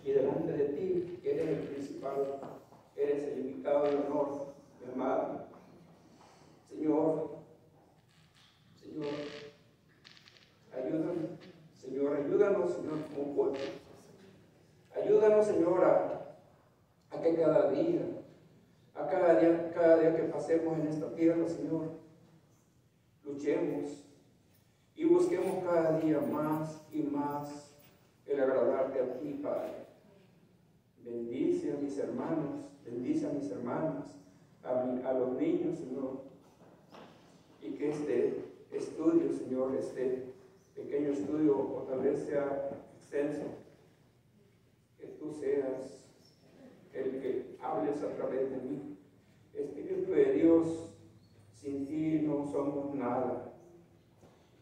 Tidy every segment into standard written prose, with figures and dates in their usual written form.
y delante de ti, que eres el principal, eres el invitado de honor, mi amado. Señor, ayúdanos, Señor, como pueblo. Ayúdanos, Señor, a que cada día que pasemos en esta tierra, Señor, luchemos y busquemos cada día más y más el agradarte a ti, Padre. Bendice a mis hermanos, bendice a mis hermanas, a los niños, Señor, y que este estudio, Señor, este pequeño estudio, o tal vez sea extenso, que tú seas el que hables a través de mí. Espíritu de Dios, sin ti no somos nada,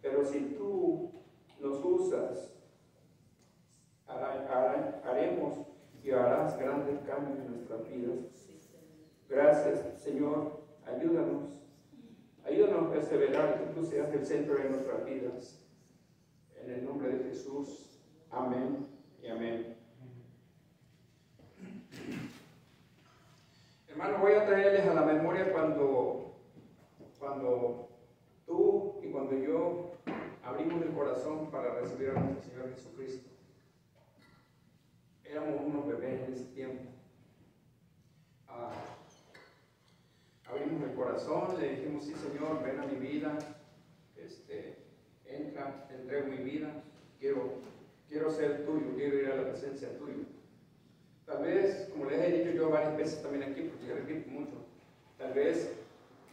pero si tú nos usas, haremos y harás grandes cambios en nuestras vidas. Gracias, Señor, ayúdanos a perseverar, que tú seas el centro de nuestras vidas. En el nombre de Jesús, amén y amén. Hermano, voy a traerles a la memoria cuando tú y cuando yo abrimos el corazón para recibir a nuestro Señor Jesucristo. Éramos unos bebés en ese tiempo. Abrimos el corazón, le dijimos, sí, Señor, ven a mi vida, entra, te entrego mi vida, quiero ser tuyo, quiero ir a la presencia tuya. Tal vez, como les he dicho yo varias veces también aquí, porque yo repito mucho, tal vez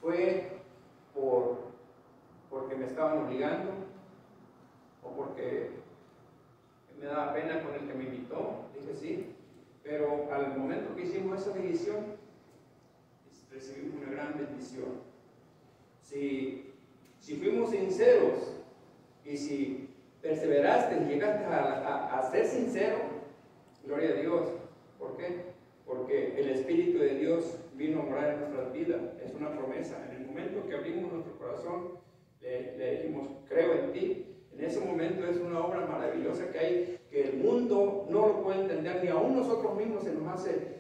fue porque me estaban obligando, o porque me daba pena con el que me invitó, dije sí, pero al momento que hicimos esa decisión, recibimos una gran bendición. Si fuimos sinceros y si perseveraste y llegaste a ser sincero, gloria a Dios. ¿Por qué? Porque el Espíritu de Dios vino a morar en nuestras vidas. Es una promesa. En el momento que abrimos nuestro corazón, le dijimos, creo en ti. En ese momento es una obra maravillosa que hay, que el mundo no lo puede entender, ni aún nosotros mismos se nos hace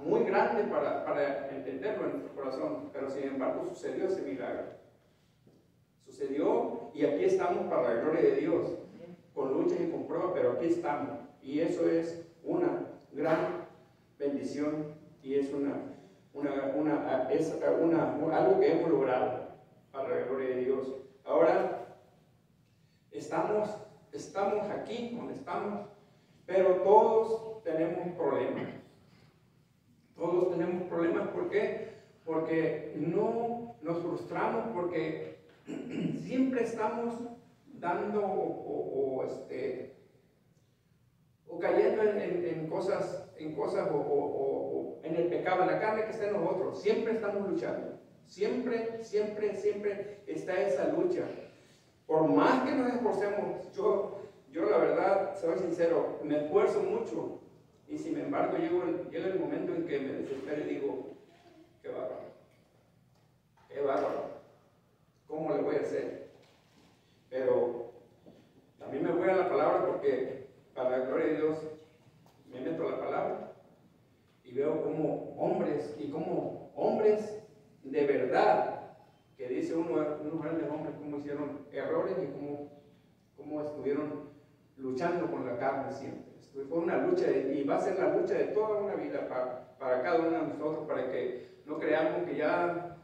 muy grande para entenderlo en nuestro corazón, pero sin embargo sucedió ese milagro. Sucedió y aquí estamos para la gloria de Dios, con luchas y con pruebas, pero aquí estamos. Y eso es una gran bendición y es algo que hemos logrado para la gloria de Dios. Ahora estamos aquí donde estamos, pero todos tenemos problemas. Todos tenemos problemas. ¿Por qué? Porque no nos frustramos, porque siempre estamos dando o cayendo en cosas o en el pecado, en la carne que está en nosotros. Siempre estamos luchando. Siempre está esa lucha. Por más que nos esforcemos, yo la verdad, soy sincero, me esfuerzo mucho. Y sin embargo llega el momento en que me desespero y digo, qué bárbaro, ¿cómo le voy a hacer? Pero también me voy a la palabra, porque para la gloria de Dios me meto a la palabra y veo como hombres de verdad, que dice unos grandes hombres, cómo hicieron errores y cómo estuvieron luchando con la carne siempre. Fue una lucha y va a ser la lucha de toda una vida para cada uno de nosotros, para que no creamos que ya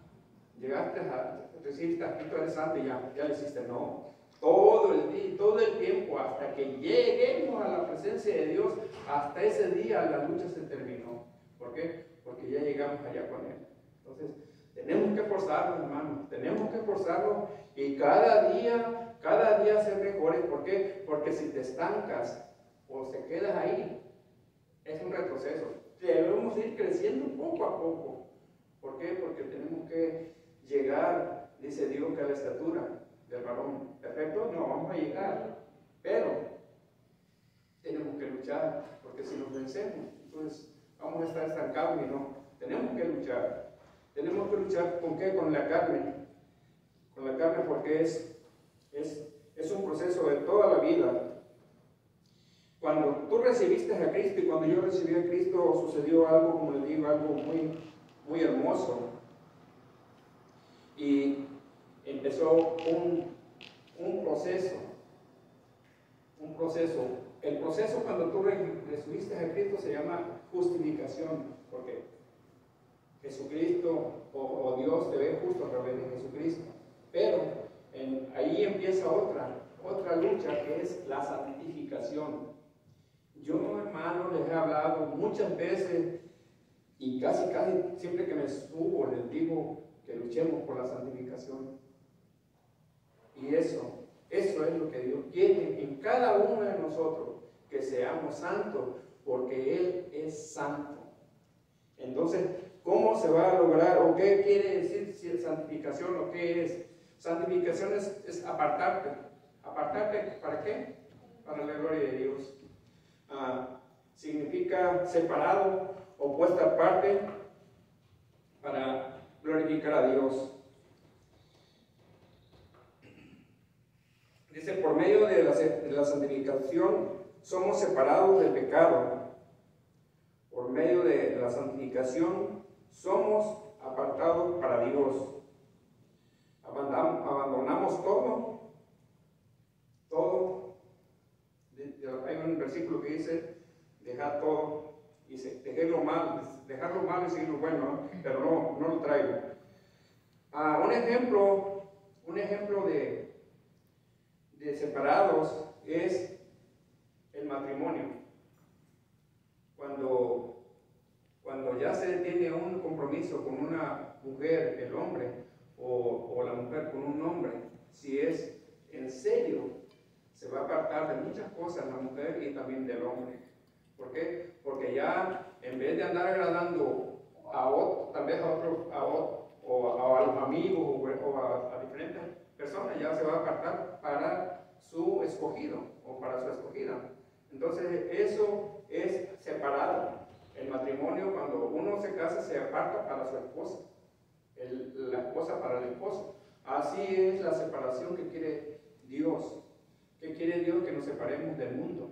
llegaste a recibir tantito de santo y ya le hiciste. No, todo el día, todo el tiempo, hasta que lleguemos a la presencia de Dios, hasta ese día la lucha se terminó. ¿Por qué? Porque ya llegamos allá con Él. Entonces tenemos que esforzarnos, hermanos, tenemos que esforzarnos y cada día ser mejores. ¿Por qué? Porque si te estancas o se quedas ahí, es un retroceso. Debemos ir creciendo poco a poco. ¿Por qué? Porque tenemos que llegar, dice Dios, que a la estatura del varón perfecto no vamos a llegar, pero tenemos que luchar, porque si nos vencemos, entonces vamos a estar estancados y no. Tenemos que luchar. Tenemos que luchar ¿con qué? Con la carne. Con la carne, porque es un proceso de toda la vida. Cuando tú recibiste a Cristo y cuando yo recibí a Cristo, sucedió algo, como les digo, algo muy, muy hermoso. Y empezó un proceso. Un proceso. El proceso cuando tú recibiste a Cristo se llama justificación, porque Jesucristo o Dios te ve justo a través de Jesucristo. Pero ahí empieza otra lucha, que es la santificación. Yo, hermano, les he hablado muchas veces y casi siempre que me subo les digo que luchemos por la santificación. Y eso es lo que Dios quiere en cada uno de nosotros, que seamos santos, porque Él es santo. Entonces, ¿cómo se va a lograr o qué quiere decir si es santificación o qué es? Santificación es apartarte. ¿Apartarte para qué? Para la gloria de Dios. Significa separado o puesta aparte para glorificar a Dios. Dice, por medio de la santificación somos separados del pecado. Por medio de la santificación somos apartados para Dios. Abandonamos todo. Hay un versículo que dice, dejar todo, dice, dejar lo malo y seguir lo bueno, ¿no? Pero no lo traigo. Un ejemplo de separados es el matrimonio. Cuando ya se tiene un compromiso con una mujer, el hombre, o la mujer con un hombre, si es en serio, se va a apartar de muchas cosas la mujer y también del hombre. ¿Por qué? Porque ya en vez de andar agradando a otros, tal vez a los amigos o a diferentes personas, ya se va a apartar para su escogido o para su escogida. Entonces eso es separado. El matrimonio, cuando uno se casa, se aparta para su esposa, la esposa para el esposo. Así es la separación que quiere Dios. ¿Qué quiere Dios? Que nos separemos del mundo,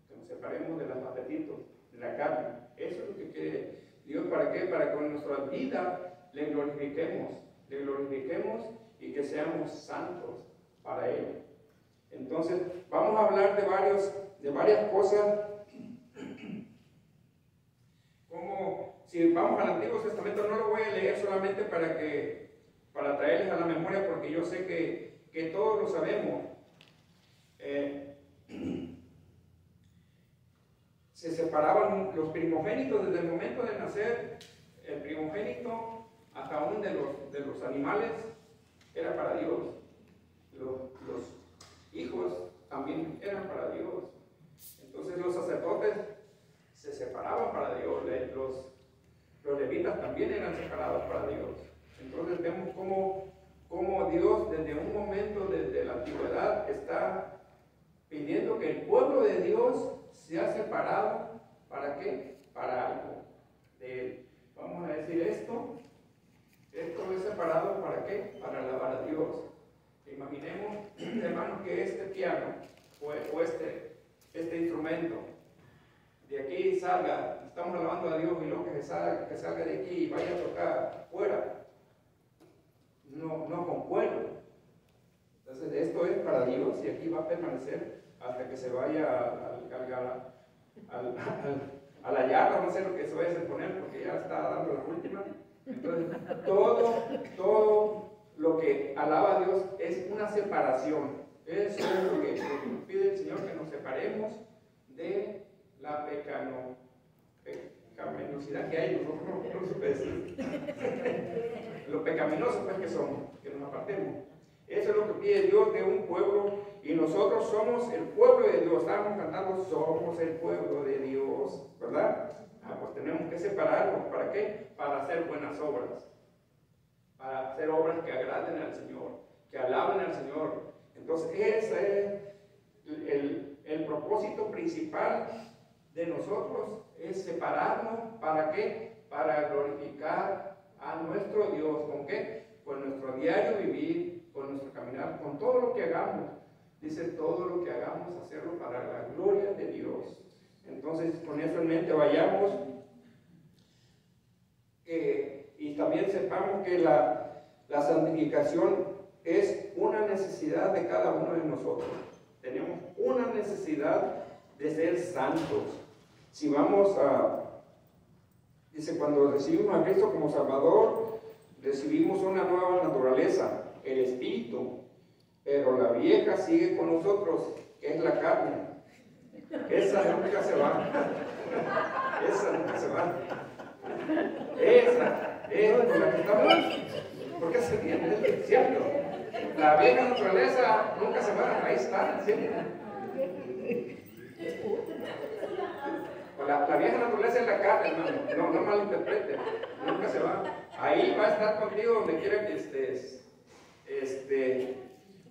que nos separemos de los apetitos, de la carne. Eso es lo que quiere Dios. ¿Para qué? Para que en nuestra vida le glorifiquemos y que seamos santos para Él. Entonces, vamos a hablar de varias cosas. Como si vamos al Antiguo Testamento, no lo voy a leer solamente para traerles a la memoria, porque yo sé que todos lo sabemos. Se separaban los primogénitos desde el momento de nacer. El primogénito, hasta aún de los animales, era para Dios. Los hijos también eran para Dios. Entonces los sacerdotes se separaban para Dios. Los levitas también eran separados para Dios. Entonces vemos cómo Dios desde un momento, desde la antigüedad, está pidiendo que el pueblo de Dios sea separado. ¿Para qué? Para algo de Él. Vamos a decir esto es separado ¿para qué? Para alabar a Dios. Imaginemos, hermanos, que este piano o este instrumento de aquí salga, estamos alabando a Dios, y luego que salga de aquí y vaya a tocar fuera, no concuerdo. Entonces esto es para Dios y aquí va a permanecer hasta que se vaya a la yarda, no sé lo que se vaya a poner, porque ya está dando la última. Entonces todo lo que alaba a Dios es una separación. Eso es lo que nos pide el Señor, que nos separemos de la pecaminosidad que hay nosotros, lo pecaminosos pues que somos, que nos apartemos. Eso es lo que pide Dios de un pueblo, y nosotros somos el pueblo de Dios. Estábamos cantando, somos el pueblo de Dios, ¿verdad? Pues tenemos que separarnos. ¿Para qué? Para hacer buenas obras, para hacer obras que agraden al Señor, que alaben al Señor. Entonces ese es el propósito principal de nosotros, es separarnos. ¿Para qué? Para glorificar a nuestro Dios. ¿Con qué? Con nuestro diario vivir, con nuestro caminar, con todo lo que hagamos. Dice, todo lo que hagamos, hacerlo para la gloria de Dios. Entonces, con eso en mente, vayamos y también sepamos que la santificación es una necesidad de cada uno de nosotros. Tenemos una necesidad de ser santos. Si vamos dice, cuando recibimos a Cristo como Salvador, recibimos una nueva naturaleza, el Espíritu, pero la vieja sigue con nosotros, que es la carne. Esa nunca se va. Esa nunca se va. Esa es por la que estamos. Porque se viene, es cierto. La vieja naturaleza nunca se va, ahí está, siempre. La vieja naturaleza es la carne, hermano. No malinterprete, nunca se va. Ahí va a estar contigo donde quiera que estés.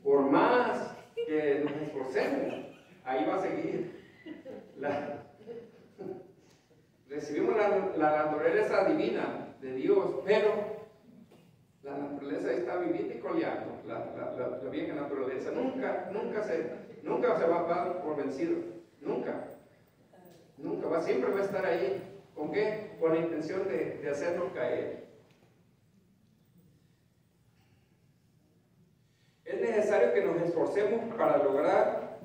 Por más que nos esforcemos, ahí va a seguir. Recibimos la naturaleza divina de Dios, pero la naturaleza está viviendo y coleando. La vieja naturaleza nunca se va a dar por vencido. Nunca va, siempre va a estar ahí. ¿Con qué? Con la intención de hacernos caer. Es necesario que nos esforcemos para lograr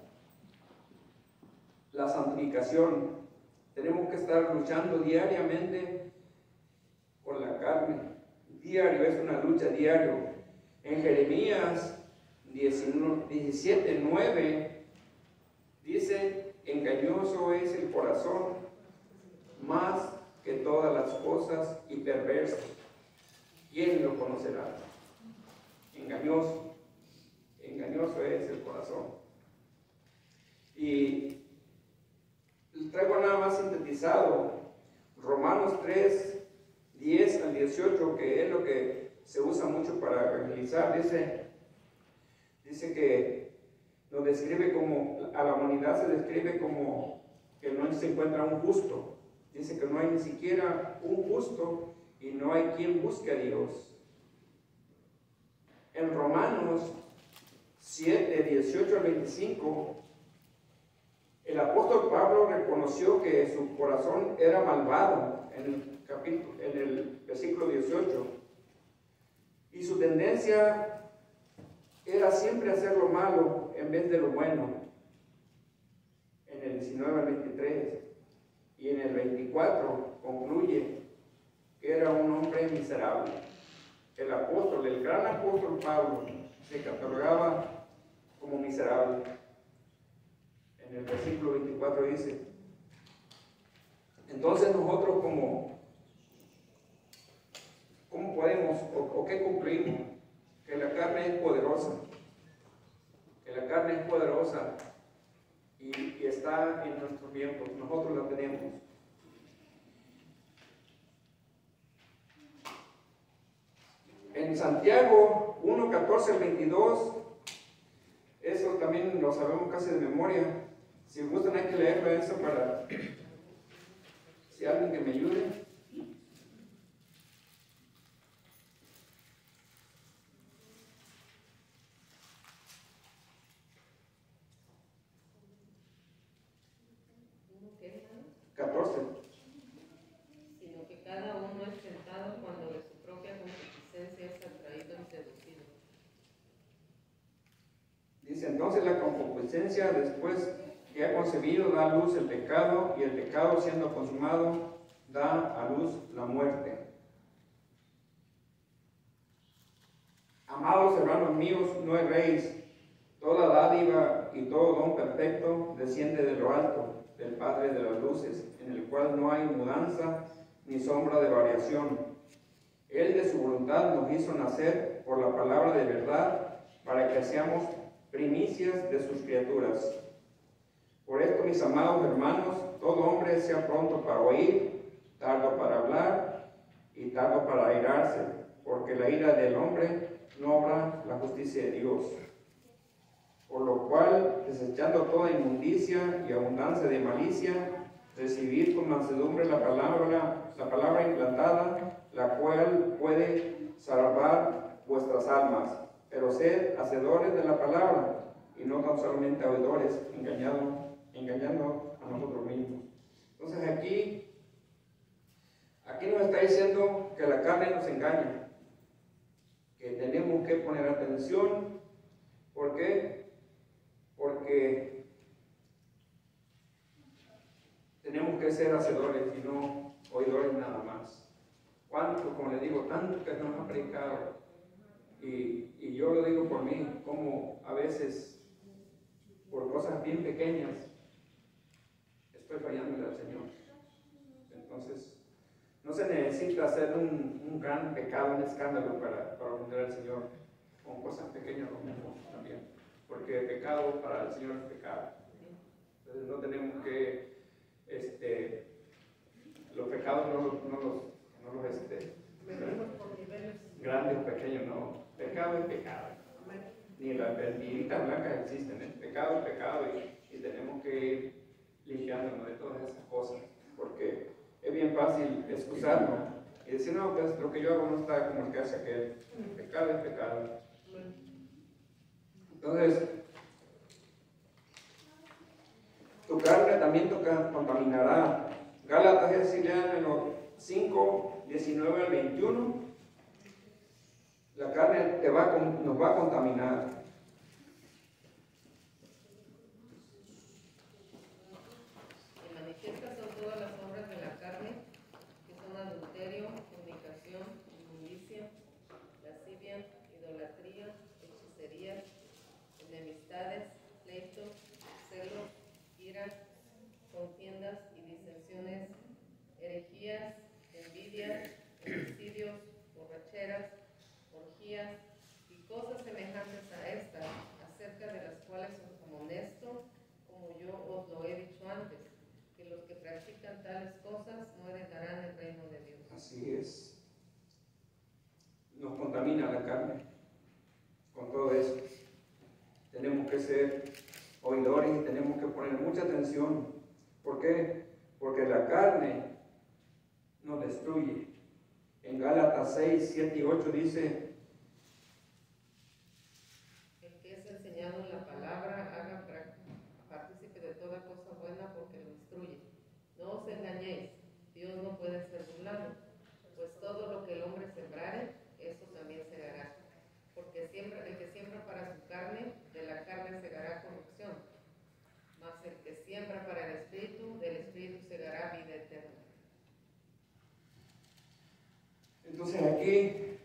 la santificación. Tenemos que estar luchando diariamente con la carne. Diario, es una lucha diario. En Jeremías 17:9 dice, engañoso es el corazón más que todas las cosas y perverso. ¿Quién lo conocerá? Engañoso es el corazón. Y traigo nada más sintetizado Romanos 3:10 al 18, que es lo que se usa mucho para evangelizar. Dice que nos describe como, a la humanidad se describe como que no se encuentra un justo. Dice que no hay ni siquiera un justo y no hay quien busque a Dios. En Romanos 7:18 al 25, el apóstol Pablo reconoció que su corazón era malvado en el versículo 18, y su tendencia era siempre hacer lo malo en vez de lo bueno, en el 19 al 23, y en el 24 concluye que era un hombre miserable. El gran apóstol Pablo, se catalogaba como miserable. En el versículo 24 dice, entonces nosotros ¿cómo podemos o qué concluimos? Que la carne es poderosa. Que la carne es poderosa y está en nuestros tiempos. Nosotros la tenemos. En Santiago 1:14 al 22, eso también lo sabemos casi de memoria. Si gustan hay que leerlo eso para, si alguien que me ayude. Sino que cada uno es tentado cuando de su propia concupiscencia es atraído y seducido. Dice, entonces la concupiscencia, después que ha concebido, da a luz el pecado, y el pecado, siendo consumado, da a luz la muerte. Amados hermanos míos, no erréis. Toda dádiva y todo don perfecto desciende de lo alto, del Padre de las luces, en el cual no hay mudanza ni sombra de variación. Él de su voluntad nos hizo nacer por la palabra de verdad, para que seamos primicias de sus criaturas. Por esto, mis amados hermanos, todo hombre sea pronto para oír, tardo para hablar y tardo para airarse, porque la ira del hombre no obra la justicia de Dios. Por lo cual, desechando toda inmundicia y abundancia de malicia, recibid con mansedumbre la palabra implantada, la cual puede salvar vuestras almas. Pero sed hacedores de la palabra, y no tan solamente oidores, engañando a nosotros mismos. Entonces aquí nos está diciendo que la carne nos engaña, que tenemos que poner atención. ¿Por qué? Porque tenemos que ser hacedores y no oidores nada más. ¿Cuánto, como les digo, tanto que nos ha predicado? Y yo lo digo por mí, como a veces, por cosas bien pequeñas, estoy fallándole al Señor. Entonces, no se necesita hacer un gran pecado, un escándalo para ofender al Señor. Con cosas pequeñas lo mismo también. Porque pecado para el Señor es pecado. Entonces no tenemos que, los pecados no los grandes o pequeños, no. Pecado es pecado. Ni las mentiritas blancas existen. El pecado es pecado y tenemos que ir limpiándonos de todas esas cosas. Porque es bien fácil excusarnos y decir, no, pues lo que yo hago no está como el que hace aquel. Pecado es pecado. Entonces, tu carne también te contaminará. Gálatas es decir, en los 5, 19 al 21, la carne nos va a contaminar. Manifiestas son todas las obras de la carne, que son adulterio, fornicación, inmundicia, lascivia, idolatría, hechicería, enemistades, pleitos, celos, ira, contiendas y disensiones, herejías, envidias, homicidios, borracheras, orgías y cosas semejantes a estas, acerca de las cuales os amonesto, como yo os lo he dicho antes, que los que practican tales cosas no heredarán el reino de Dios. Así es. Nos contamina la carne con todo eso. Tenemos que ser oidores y tenemos que poner mucha atención. ¿Por qué? Porque la carne nos destruye. En Gálatas 6, 7 y 8 dice: el que es enseñado en la palabra, haga partícipe de toda cosa buena, porque lo instruye. No os engañéis, Dios no puede ser burlado, pues todo lo que el hombre sembrare, eso también segará. Porque el que siembra para su carne, de la carne segará corrupción, mas el que siembra para el Espíritu, del Espíritu segará vida eterna. Entonces aquí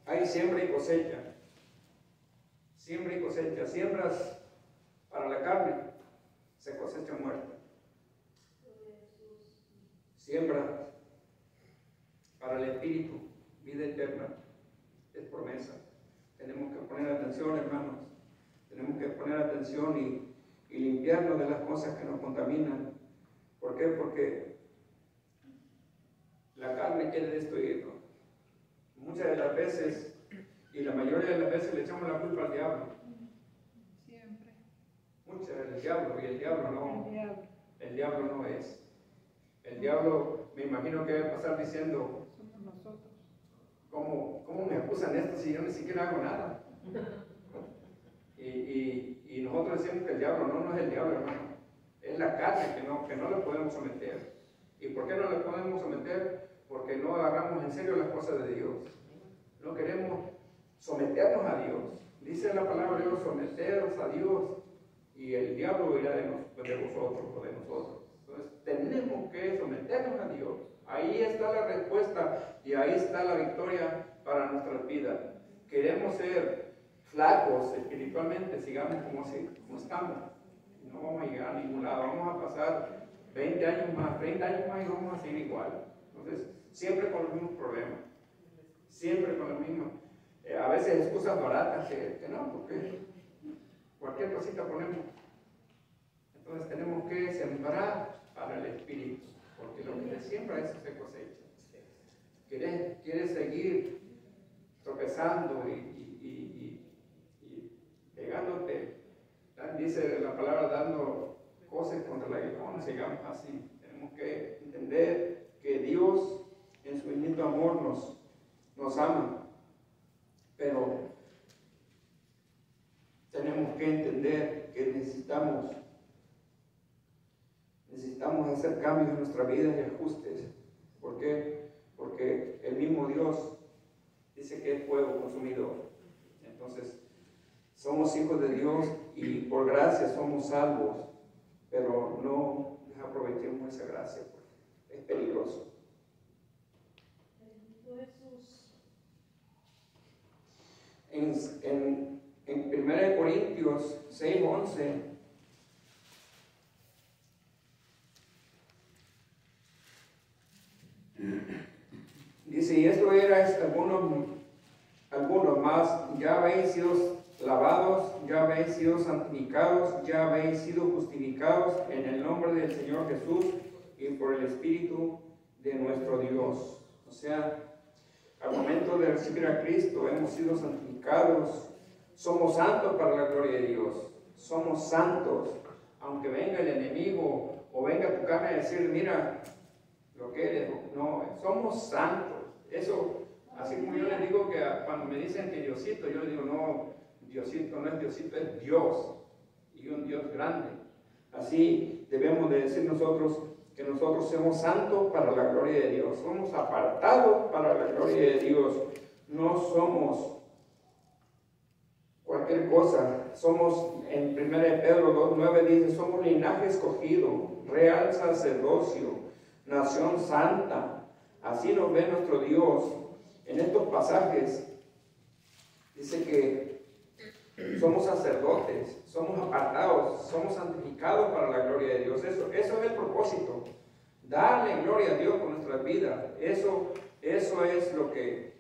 hay siembra y cosecha. Siembra y cosecha. Siembras para la carne, se cosecha muerte. Siembra para el Espíritu, vida eterna, es promesa. Tenemos que poner atención, hermanos. Tenemos que poner atención y limpiarnos de las cosas que nos contaminan. ¿Por qué? Porque la carne quiere destruirnos. Muchas de las veces, y la mayoría de las veces, le echamos la culpa al diablo. Siempre. Muchas del diablo, y el diablo no es. El diablo, me imagino que va a pasar diciendo: Somos nosotros. ¿Cómo me acusan esto si yo ni siquiera hago nada? Y nosotros decimos que el diablo no es el diablo, hermano. Es la carne que no le podemos someter. ¿Y por qué no le podemos someter? Porque no agarramos en serio las cosas de Dios. No queremos someternos a Dios. Dice la palabra de Dios: someteros a Dios, y el diablo irá de vosotros o de nosotros. Entonces tenemos que someternos a Dios. Ahí está la respuesta y ahí está la victoria para nuestras vidas. Queremos ser flacos espiritualmente, sigamos como estamos. No vamos a llegar a ningún lado. Vamos a pasar 20 años más, 30 años más y vamos a seguir igual. Entonces, siempre con los mismos problemas. Siempre con los mismos. A veces excusas baratas que no, porque cualquier cosita ponemos. Entonces tenemos que sembrar para el Espíritu, porque lo que se siembra, eso se cosecha. Quieres seguir tropezando y pegándote, dice la palabra, dando cosas contra el aguijón, sigamos así. Tenemos que entender que Dios, en su infinito amor, nos ama, pero tenemos que entender que necesitamos hacer cambios en nuestra vida y ajustes. ¿Por qué? Porque el mismo Dios dice que es fuego consumidor. Entonces, somos hijos de Dios y por gracia somos salvos, pero no desaprovechemos esa gracia, porque es peligroso. En 1 Corintios 6:11 dice, y esto era algunos más, ya habéis sido lavados, ya habéis sido santificados, ya habéis sido justificados en el nombre del Señor Jesús y por el Espíritu de nuestro Dios. O sea, al momento de recibir a Cristo hemos sido santificados, somos santos para la gloria de Dios, somos santos, aunque venga el enemigo o venga tu carne a decir, mira lo que eres, no, somos santos. Eso, así como yo les digo que cuando me dicen que Diosito, yo les digo, no, Diosito no es Diosito, es Dios, y un Dios grande. Así debemos de decir nosotros que nosotros somos santos para la gloria de Dios, somos apartados para la gloria de Dios, no somos cualquier cosa. Somos, en 1 Pedro 2:9 dice, somos linaje escogido, real sacerdocio, nación santa. Así nos ve nuestro Dios. En estos pasajes dice que somos sacerdotes, somos apartados, somos santificados para la gloria de Dios. Eso es el propósito. Darle gloria a Dios con nuestras vidas. Eso es lo que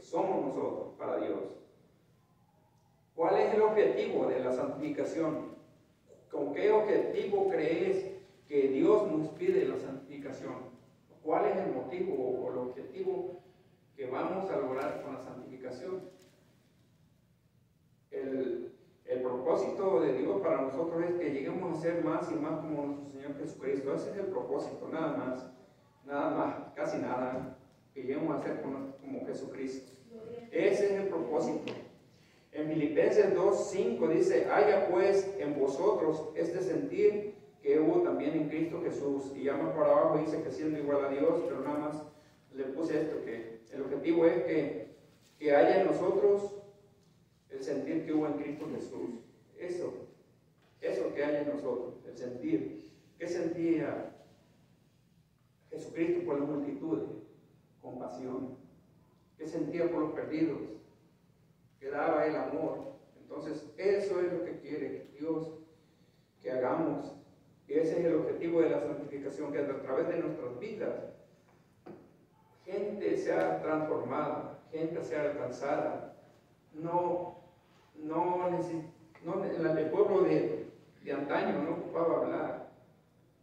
somos nosotros para Dios. ¿Cuál es el objetivo de la santificación? ¿Con qué objetivo crees que Dios nos pide la santificación? ¿Cuál es el motivo o el objetivo que vamos a lograr con la santificación? El propósito de Dios para nosotros es que lleguemos a ser más y más como nuestro Señor Jesucristo. Ese es el propósito, nada más, casi nada, que lleguemos a ser como Jesucristo. Ese es el propósito. En Filipenses 2:5 dice, haya pues en vosotros este sentir que hubo también en Cristo Jesús. Y ya más para abajo dice que siendo igual a Dios, pero nada más le puse esto, que el objetivo es que haya en nosotros el sentir que hubo en Cristo Jesús. Eso que haya en nosotros, el sentir. ¿Qué sentía Jesucristo por las multitudes? Compasión. ¿Qué sentía por los perdidos? Que daba el amor. Entonces, eso es lo que quiere Dios que hagamos. Y ese es el objetivo de la santificación, que a través de nuestras vidas gente sea transformada, gente sea alcanzada. El pueblo de antaño no ocupaba hablar,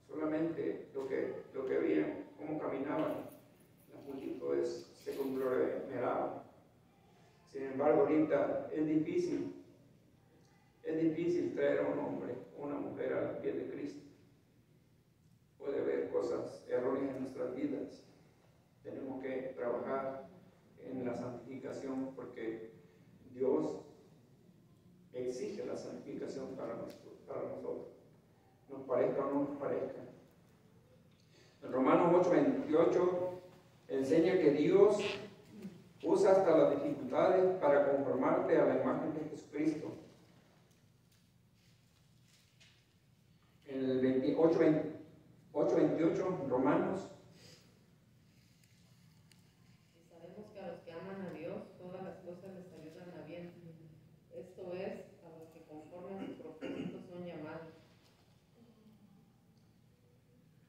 solamente lo que veían, cómo caminaban, las multitudes se conglomeraban. Sin embargo, ahorita es difícil traer a un hombre o una mujer a los pies de Cristo. Puede haber cosas, errores en nuestras vidas. Tenemos que trabajar en la santificación porque Dios exige la santificación para nosotros. Nos parezca o no nos parezca. En Romanos 8:28 enseña que Dios usa hasta las dificultades para conformarte a la imagen de Jesucristo. En el 8:28, Romanos. Y sabemos que a los que aman a Dios, todas las cosas les ayudan a bien. Esto es, a los que conforme a su propósito son llamados.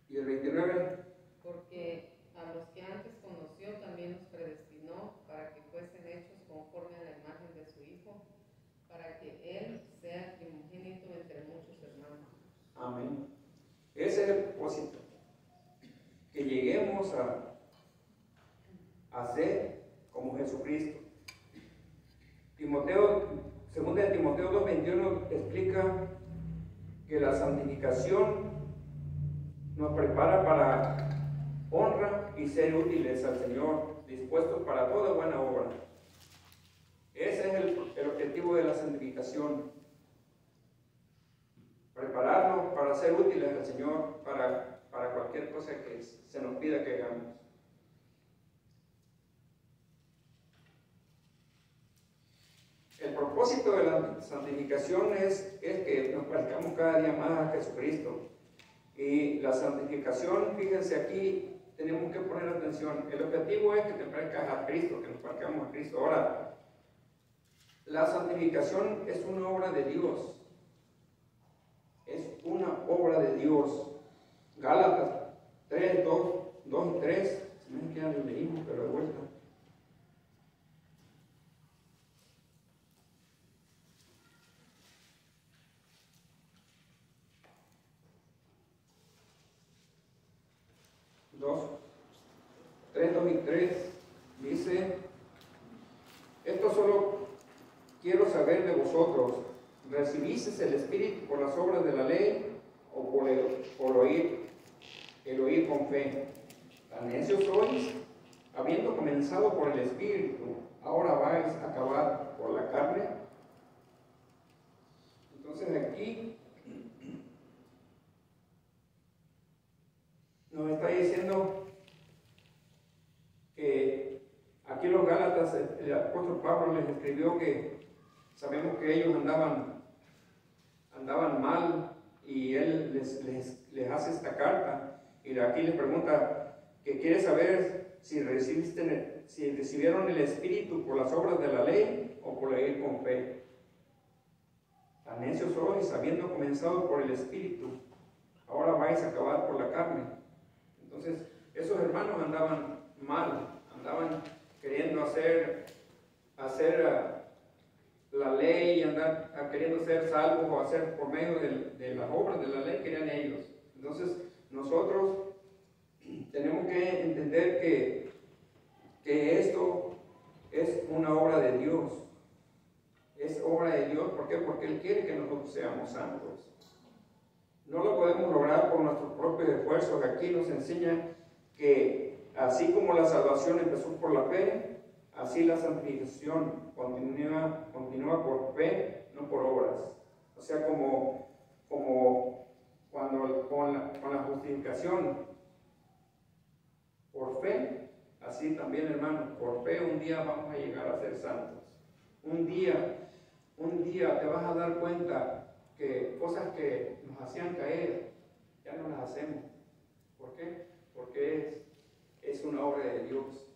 Y el 29. Porque a los que antes conoció también los predestinó para que fuesen hechos conforme a la imagen de su Hijo, para que Él sea primogénito entre muchos hermanos. Amén. Ese es el propósito. Que lleguemos a ser como Jesucristo. 2 de Timoteo 2:21 explica que la santificación nos prepara para honra y ser útiles al Señor, dispuestos para toda buena obra. Ese es el objetivo de la santificación. prepararnos para ser útiles al Señor, para cualquier cosa que se nos pida que hagamos. El propósito de la santificación es que nos parezcamos cada día más a Jesucristo. Y la santificación, fíjense aquí, tenemos que poner atención. El objetivo es que te parezcas a Cristo, que nos parezcamos a Cristo. Ahora, la santificación es una obra de Dios. Es una obra de Dios. Gálatas 3, 2 y 3. Se me queda el leímos, pero de vuelta. Y 3 dice: esto solo quiero saber de vosotros, ¿recibisteis el Espíritu por las obras de la ley o por oír con fe? ¿Tan necios sois? Habiendo comenzado por el Espíritu, ¿ahora vais a acabar por la carne? Entonces aquí nos está diciendo que aquí los Gálatas, el apóstol Pablo les escribió que sabemos que ellos andaban mal, y él les hace esta carta, y aquí les pregunta que quiere saber si recibieron el Espíritu por las obras de la ley o por ir con fe. Tan necios sois, habiendo comenzado por el Espíritu, ahora vais a acabar por la carne. Entonces, esos hermanos andaban mal, andaban queriendo hacer la ley, andar queriendo ser salvos o hacer por medio de las obras de la ley, querían ellos. Entonces, nosotros tenemos que entender que esto es una obra de Dios. Es obra de Dios, ¿por qué? Porque Él quiere que nosotros seamos santos. No lo podemos lograr por nuestros propios esfuerzos. Aquí nos enseña que así como la salvación empezó por la fe, así la santificación continúa por fe, no por obras. O sea, como cuando con la justificación por fe, así también, hermanos, por fe un día vamos a llegar a ser santos. Un día te vas a dar cuenta que cosas que nos hacían caer, ya no las hacemos. ¿Por qué? Porque es una obra de Dios,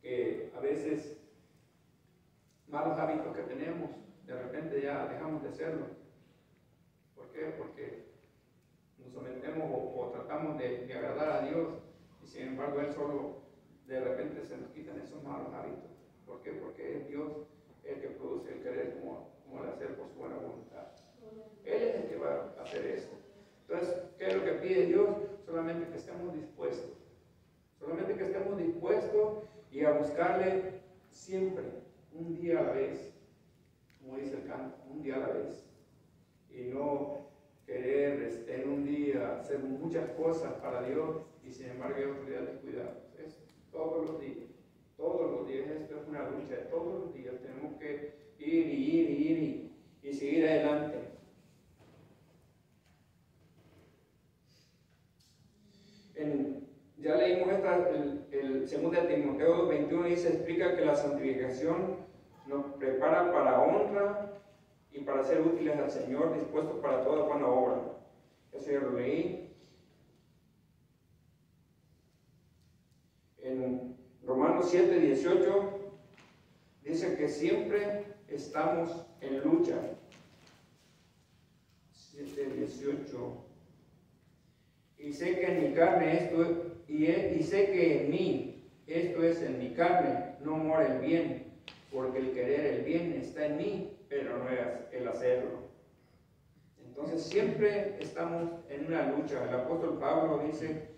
que a veces malos hábitos que tenemos, de repente ya dejamos de hacerlo. ¿Por qué? Porque nos sometemos o tratamos de agradar a Dios, y sin embargo Él solo de repente se nos quitan esos malos hábitos. ¿Por qué? Porque es Dios el que produce el querer como el hacer por su buena voluntad. Él es el que va a hacer eso. Entonces, ¿qué es lo que pide Dios? Solamente que estemos dispuestos. Solamente que estemos dispuestos y a buscarle siempre, un día a la vez, como dice el canto, un día a la vez. Y no querer en un día hacer muchas cosas para Dios y sin embargo hay otro día descuidados. Es todos los días. Todos los días, esto es una lucha de todos los días. Tenemos que ir y seguir adelante. Ya leímos el 2 Timoteo 2:21 dice, explica que la santificación nos prepara para honra y para ser útiles al Señor, dispuestos para toda buena obra. Eso ya lo leí. En Romanos 7:18 dice que siempre estamos en lucha. 7:18. Y sé que en mi carne y sé que en mí, esto es en mi carne, no mora el bien, porque el querer el bien está en mí, pero no es el hacerlo. Entonces siempre estamos en una lucha. El apóstol Pablo dice,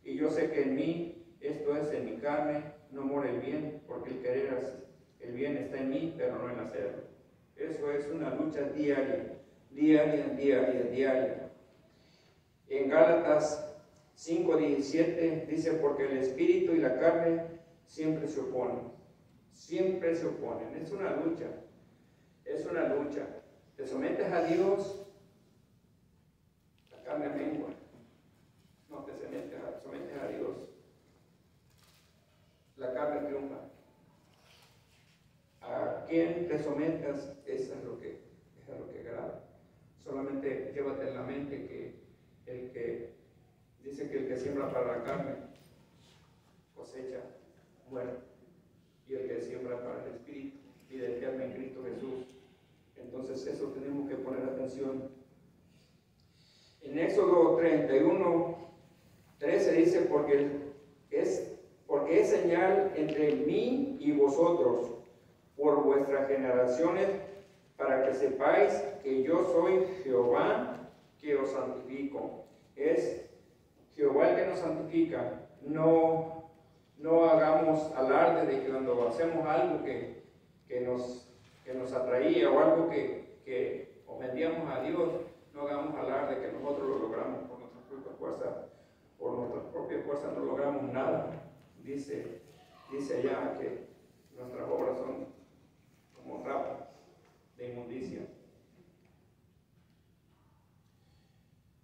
y yo sé que en mí, esto es en mi carne, no mora el bien, porque el querer el bien está en mí, pero no en hacerlo. Eso es una lucha diaria. En Gálatas 5:17 dice, porque el espíritu y la carne siempre se oponen. Siempre se oponen. Es una lucha. Es una lucha. Te sometes a Dios carne mengua. No te sometes a Dios. La carne triunfa. A quien te sometas, eso es lo que agrada. Solamente llévate en la mente que el que dice que el que siembra para la carne cosecha muerte, y el que siembra para el espíritu vida eterna en Cristo Jesús. Entonces eso tenemos que poner atención. En Éxodo 31:13 dice, porque es señal entre mí y vosotros por vuestras generaciones, para que sepáis que yo soy Jehová que os santifico. Es Jehová el que nos santifica. No hagamos alarde de que cuando hacemos algo que nos atraía o algo que ofendíamos a Dios, no hagamos alarde que nosotros lo logramos por nuestra propia fuerza. Por nuestra propia fuerza no logramos nada. Dice allá que nuestras obras son como trapo de inmundicia.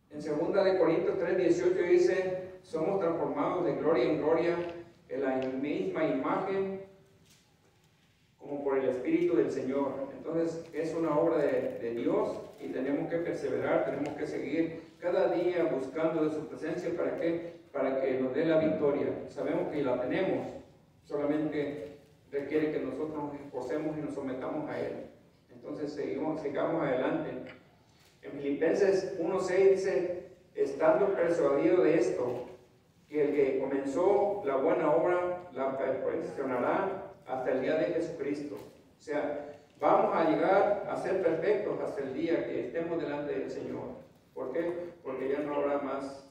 En 2 Corintios 3:18 dice, somos transformados de gloria en gloria en la misma imagen como por el Espíritu del Señor. Entonces es una obra de Dios y tenemos que perseverar, tenemos que seguir cada día buscando de su presencia. ¿Para qué? Para que nos dé la victoria. Sabemos que la tenemos, solamente requiere que nosotros nos esforcemos y nos sometamos a Él. Entonces sigamos adelante. En Filipenses 1:6 dice, estando persuadido de esto, que el que comenzó la buena obra la perfeccionará hasta el día de Jesucristo. O sea, vamos a llegar a ser perfectos hasta el día que estemos delante del Señor. ¿Por qué? Porque ya no habrá más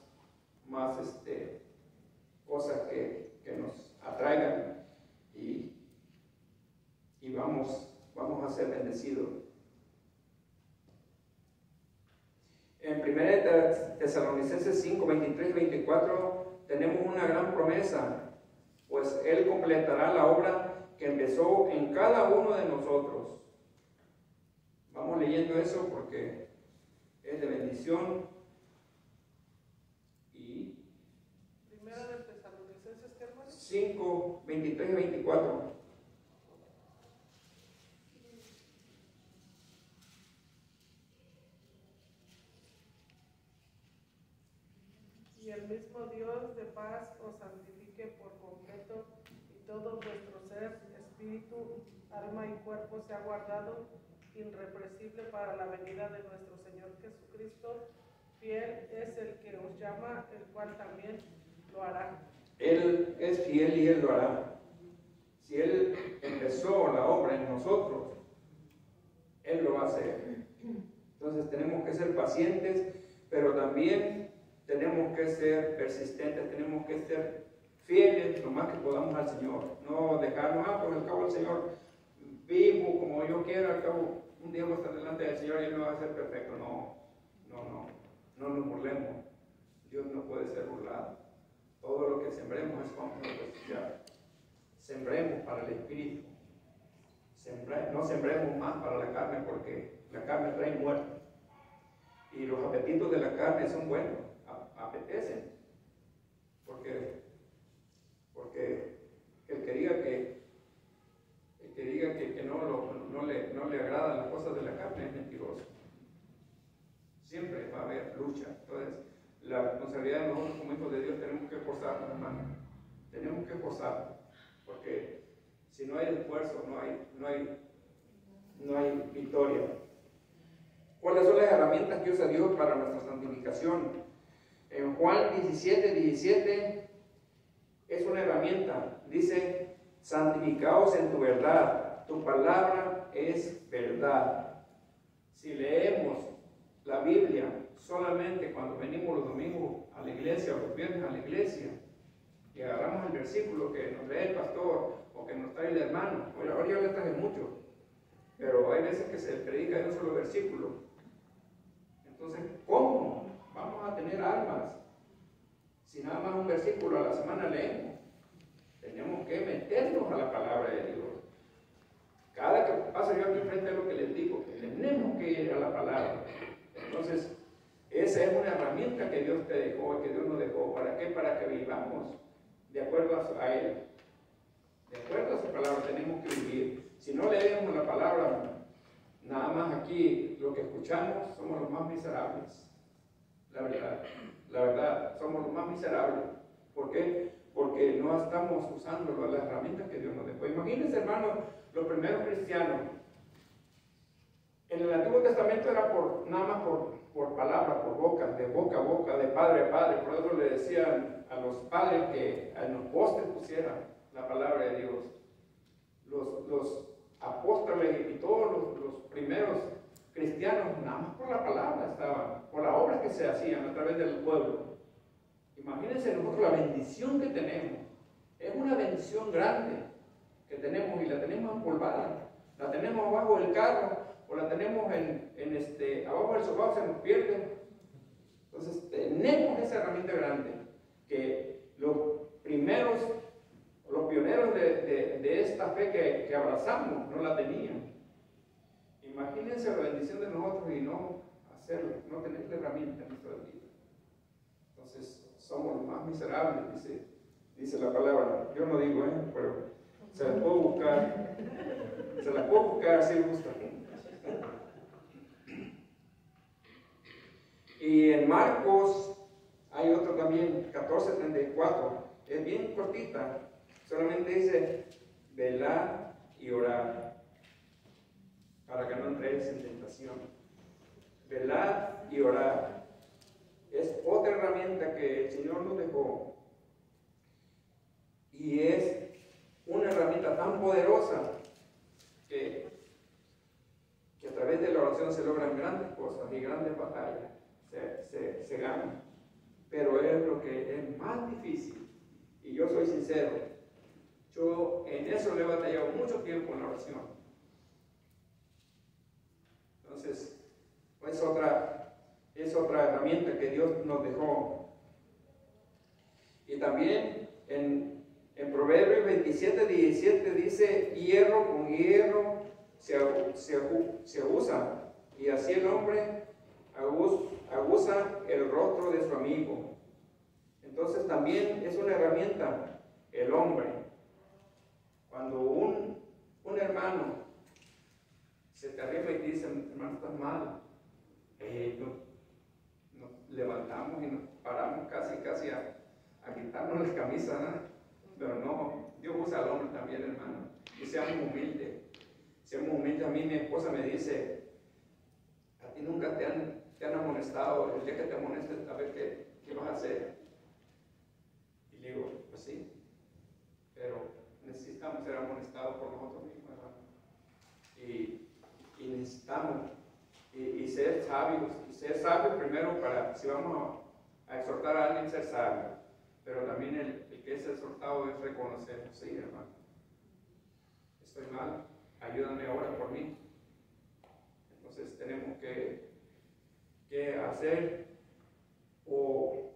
cosas que nos atraigan y vamos a ser bendecidos. En 1 Tesalonicenses 5:23-24 tenemos una gran promesa, pues Él completará la obra que empezó en cada uno de nosotros. Vamos leyendo eso porque es de bendición. Y 1 Tesalonicenses, ¿qué hermano? 5:23-24. Y el mismo Dios de paz os santifique por completo, y todo vuestro ser, espíritu, alma y cuerpo sea guardado irrepresible para la venida de nuestro Señor Jesucristo. Fiel es el que os llama, el cual también lo hará. Él es fiel y Él lo hará. Si Él empezó la obra en nosotros, Él lo va a hacer. Entonces tenemos que ser pacientes, pero también tenemos que ser persistentes, tenemos que ser fieles lo más que podamos al Señor. No dejarnos, pues al cabo el Señor vivo como yo quiera, al cabo un día voy a estar delante del Señor y Él me va a hacer perfecto. No nos burlemos. Dios no puede ser burlado. Todo lo que sembremos es vamos a cosechar. Sembremos para el Espíritu. No sembremos más para la carne, porque la carne trae muerte. Y los apetitos de la carne son buenos, apetecen. Porque el que diga que no le agradan las cosas de la carne es mentiroso. Siempre va a haber lucha. Entonces, la responsabilidad de nosotros como hijos de Dios tenemos que esforzarnos, hermano. Tenemos que esforzarnos, porque si no hay esfuerzo, no hay victoria. ¿Cuáles son las herramientas que usa Dios para nuestra santificación? En Juan 17:17 es una herramienta. Dice, santificaos en tu verdad, tu palabra es verdad. Si leemos la Biblia solamente cuando venimos los domingos a la iglesia o los viernes a la iglesia y agarramos el versículo que nos lee el pastor o que nos trae el hermano, ahora yo le traje mucho, pero hay veces que se predica en un solo versículo. Entonces, ¿cómo vamos a tener almas si nada más un versículo a la semana leemos? Tenemos que meternos a la palabra de Dios. Cada que paso yo aquí frente a lo que les digo, que tenemos que ir a la palabra. Entonces, Esa es una herramienta que Dios te dejó, que Dios nos dejó. ¿Para qué? Para que vivamos de acuerdo a Él. De acuerdo a su palabra tenemos que vivir. Si no leemos la palabra, nada más aquí lo que escuchamos, somos los más miserables. La verdad, somos los más miserables. ¿Por qué? Porque no estamos usando las herramientas que Dios nos dejó. Imagínense, hermanos, los primeros cristianos. En el Antiguo Testamento era nada más por palabra, por boca a boca, de padre a padre. Por eso le decían a los padres que en los postes pusieran la palabra de Dios. Los apóstoles y todos los primeros cristianos, nada más por la palabra estaban, por las obras que se hacían a través del pueblo. Imagínense nosotros la bendición que tenemos. Es una bendición grande que tenemos y la tenemos empolvada. La tenemos abajo del carro o la tenemos abajo del sofá, se nos pierde. Entonces tenemos esa herramienta grande que los pioneros de esta fe que abrazamos no la tenían. Imagínense la bendición de nosotros y no hacerlo, no tener la herramienta en nuestra vida. Entonces somos los más miserables, dice la palabra. Yo no digo, pero se las puedo buscar. Se las puedo buscar si gusta. Y en Marcos hay otro también, 14:34. Es bien cortita. Solamente dice, velad y orad, para que no entréis en tentación. Velad y orad. Es otra herramienta que el Señor nos dejó. Y es una herramienta tan poderosa que a través de la oración se logran grandes cosas y grandes batallas. Se ganan. Pero es lo que es más difícil. Y yo soy sincero. Yo en eso le he batallado mucho tiempo en la oración. Entonces, es otra herramienta que Dios nos dejó. Y también en Proverbios 27:17 dice, hierro con hierro se usa, y así el hombre aguza el rostro de su amigo. Entonces también es una herramienta el hombre. Cuando un hermano se te arriba y te dice, hermano, estás mal, nos levantamos y nos paramos casi a quitarnos las camisas, ¿no? Pero no, Dios usa al hombre también, hermano. Y seamos humildes. Seamos humildes. A mí mi esposa me dice, a ti nunca te han amonestado. El día que te amonestes, a ver qué vas a hacer. Y le digo, pues sí, pero necesitamos ser amonestados por nosotros mismos, hermano. Y necesitamos y ser sabios. Y ser sabios primero si vamos a exhortar a alguien, ser sabio. Pero también el que es exhortado es reconocer, sí, hermano, estoy mal, ayúdame ahora por mí. Entonces tenemos que hacer o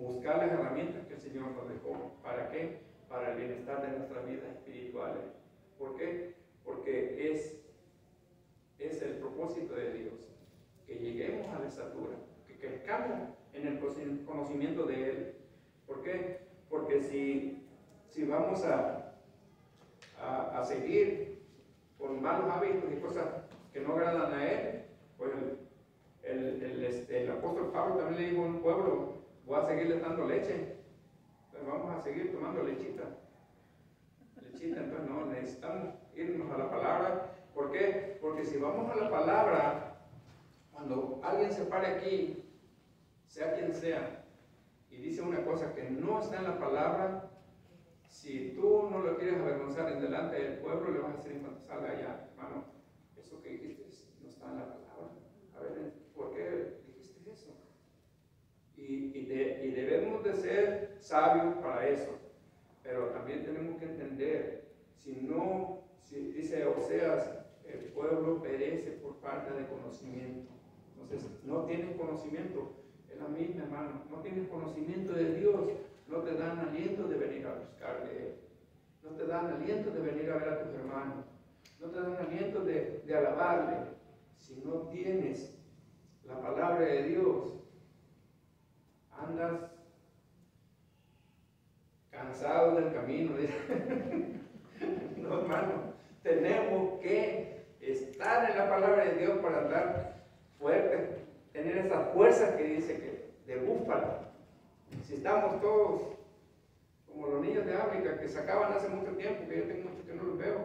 buscar las herramientas que el Señor nos dejó. ¿Para qué? Para el bienestar de nuestras vidas espirituales. ¿Por qué? Porque es el propósito de Dios, que lleguemos a la estatura, que crezcamos en el conocimiento de Él. ¿Por qué? Porque si vamos a seguir con malos hábitos y cosas que no agradan a Él, pues el apóstol Pablo también le dijo a un pueblo, voy a seguirles dando leche, pues vamos a seguir tomando lechita. Entonces no, necesitamos irnos a la palabra. ¿Por qué? Porque si vamos a la palabra, cuando alguien se pare aquí, sea quien sea, y dice una cosa que no está en la palabra, si tú no lo quieres avergonzar en delante del pueblo, le vas a decir en cuanto salga allá, hermano, eso que dijiste no está en la palabra. A ver, ¿por qué dijiste eso? Y debemos de ser sabios para eso. Pero también tenemos que entender, si dice Oseas, el pueblo perece por falta de conocimiento. Entonces, no tienes conocimiento. Es la misma, hermano. No tienes conocimiento de Dios. No te dan aliento de venir a buscar de Él. No te dan aliento de venir a ver a tus hermanos. No te dan aliento de alabarle. Si no tienes la palabra de Dios, andas cansado del camino. No, hermano, tenemos que estar en la palabra de Dios para andar fuerte, tener esa fuerza que dice que de búfalo. Si estamos todos como los niños de África que sacaban hace mucho tiempo, que yo tengo mucho que no los veo,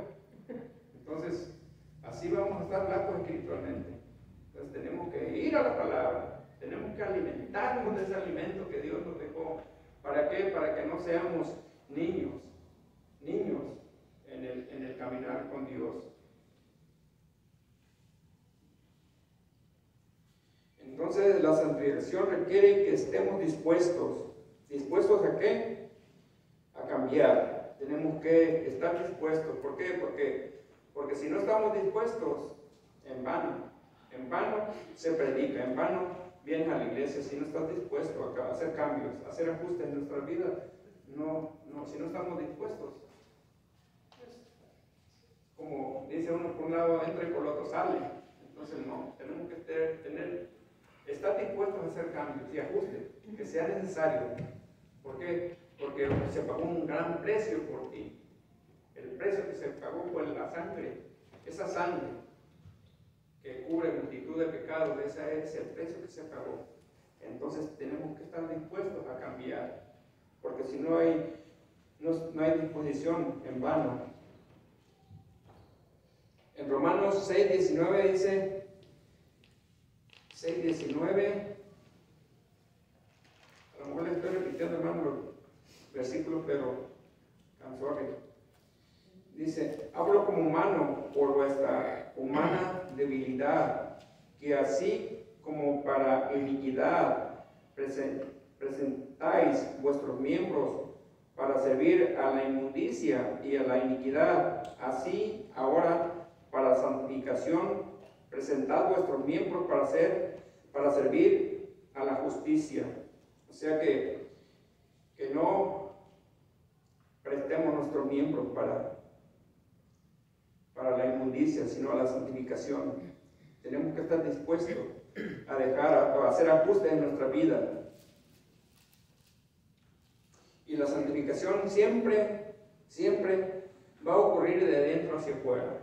entonces así vamos a estar flacos espiritualmente. Entonces tenemos que ir a la palabra, tenemos que alimentarnos de ese alimento que Dios nos dejó. ¿Para qué? Para que no seamos niños en el caminar con Dios. Entonces la santificación requiere que estemos dispuestos. ¿Dispuestos a qué? A cambiar. Tenemos que estar dispuestos. ¿Por qué? Porque si no estamos dispuestos, en vano se predica, en vano vienes a la iglesia. Si no estás dispuesto a hacer cambios, a hacer ajustes en nuestra vida, si no estamos dispuestos, pues, como dice uno, por un lado entra y por el otro sale. Entonces no, tenemos que estar dispuestos a hacer cambios y ajustes que sea necesario. ¿Por qué? Porque se pagó un gran precio por ti. El precio que se pagó fue la sangre, esa sangre que cubre multitud de pecados, ese es el precio que se pagó. Entonces tenemos que estar dispuestos a cambiar, porque si no hay disposición, en vano. En Romanos 6:19 dice, 6:19, a lo mejor le estoy repitiendo, hermano, los versículos, pero dice, hablo como humano por vuestra humana debilidad, que así como para iniquidad presentáis vuestros miembros para servir a la inmundicia y a la iniquidad, así ahora para santificación presentad vuestros miembros para servir a la justicia. O sea que no prestemos nuestros miembros para la inmundicia, sino a la santificación. Tenemos que estar dispuestos a hacer ajustes en nuestra vida. Y la santificación siempre va a ocurrir de adentro hacia afuera.